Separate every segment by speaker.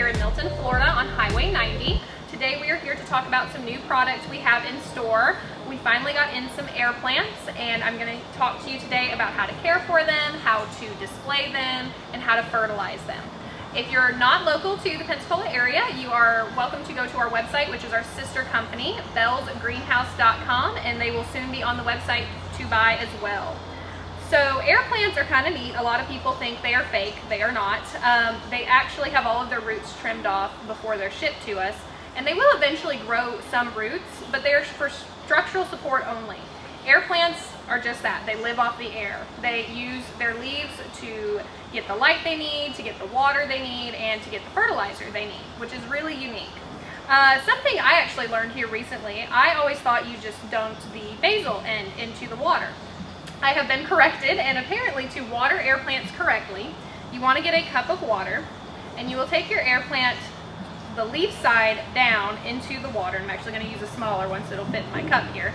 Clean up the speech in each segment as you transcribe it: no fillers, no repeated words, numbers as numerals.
Speaker 1: here in Milton, Florida on Highway 90. Today we are here to talk about some new products we have in store. We finally got in some air plants, and I'm going to talk to you today about how to care for them, how to display them, and how to fertilize them. If you're not local to the Pensacola area, you are welcome to go to our website, which is our sister company, bellsgreenhouse.com, and they will soon be on the website to buy as well. So air plants are kind of neat. A lot of people think they are fake. They are not. They actually have all of their roots trimmed off before they're shipped to us, and they will eventually grow some roots, but they are for structural support only. Air plants are just that. They live off the air. They use their leaves to get the light they need, to get the water they need, and to get the fertilizer they need, which is really unique. Something I actually learned here recently, I always thought you just dunked the basal end into the water. I have been corrected, and apparently to water air plants correctly, you want to get a cup of water, and you will take your air plant, the leaf side down into the water. I'm actually going to use a smaller one so it'll fit in my cup here.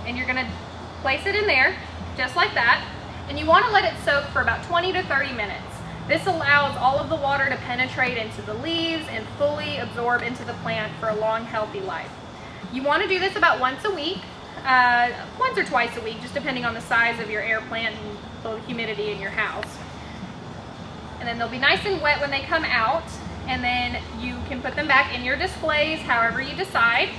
Speaker 1: And you're going to place it in there, just like that, and you want to let it soak for about 20 to 30 minutes. This allows all of the water to penetrate into the leaves and fully absorb into the plant for a long, healthy life. You want to do this about once a week. Once or twice a week, just depending on the size of your air plant and the humidity in your house. And then they'll be nice and wet when they come out, and then you can put them back in your displays however you decide.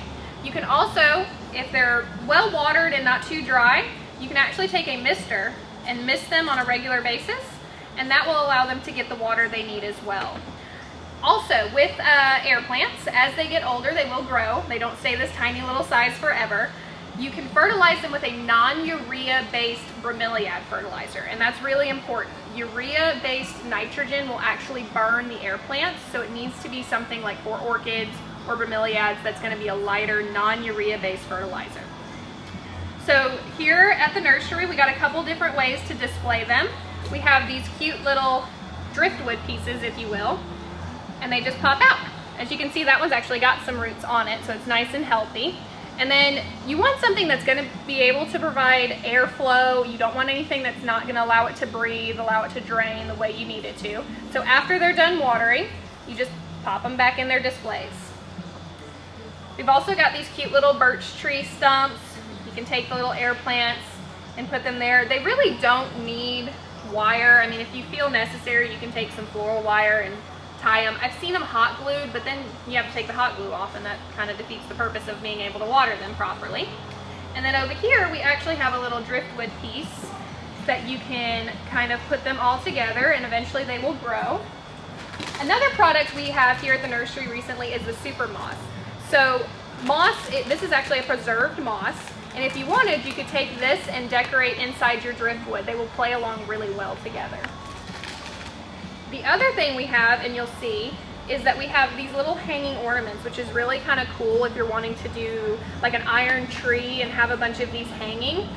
Speaker 1: You can also, if they're well watered and not too dry, you can actually take a mister and mist them on a regular basis, and that will allow them to get the water they need as well. Also, with air plants, as they get older, they will grow. They don't stay this tiny little size forever. You can fertilize them with a non-urea-based bromeliad fertilizer, and that's really important. Urea-based nitrogen will actually burn the air plants, so it needs to be something like for orchids or bromeliads that's going to be a lighter, non-urea-based fertilizer. So here at the nursery, we got a couple different ways to display them. We have these cute little driftwood pieces, if you will, and they just pop out. As you can see, that one's actually got some roots on it, so it's nice and healthy. And then you want something that's going to be able to provide airflow. You don't want anything that's not going to allow it to breathe, allow it to drain the way you need it to. So after they're done watering, you just pop them back in their displays. We've also got these cute little birch tree stumps. You can take the little air plants and put them there. They really don't need wire. I mean, if you feel necessary, you can take some floral wire and tie them. I've seen them hot glued, but then you have to take the hot glue off, and that kind of defeats the purpose of being able to water them properly. And then over here, we actually have a little driftwood piece that you can kind of put them all together, and eventually they will grow. Another product we have here at the nursery recently is the super moss. So moss, this is actually a preserved moss, and if you wanted, you could take this and decorate inside your driftwood. They will play along really well together. The other thing we have, and you'll see, is that we have these little hanging ornaments, which is really kind of cool if you're wanting to do like an iron tree and have a bunch of these hanging.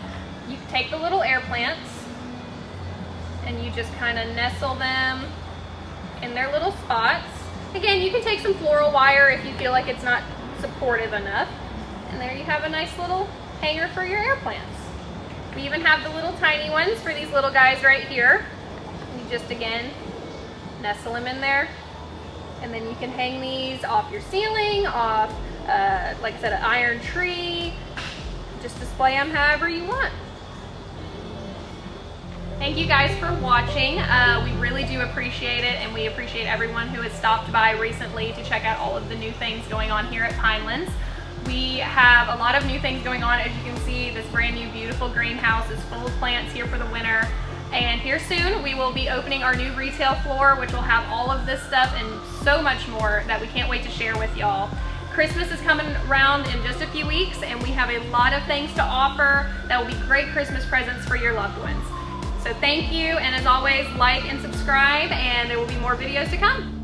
Speaker 1: You take the little air plants and you just kind of nestle them in their little spots. Again, you can take some floral wire if you feel like it's not supportive enough. And there you have a nice little hanger for your air plants. We even have the little tiny ones for these little guys right here. You just, again, nestle them in there, and then you can hang these off your ceiling, off, like I said, an iron tree. Just display them however you want. Thank you guys for watching. We really do appreciate it, and we appreciate everyone who has stopped by recently to check out all of the new things going on here at Pinelands. We have a lot of new things going on. As you can see, this brand new beautiful greenhouse is full of plants here for the winter. And here soon, we will be opening our new retail floor, which will have all of this stuff and so much more that we can't wait to share with y'all. Christmas is coming around in just a few weeks, and we have a lot of things to offer that will be great Christmas presents for your loved ones. So thank you, and as always, like and subscribe, and there will be more videos to come.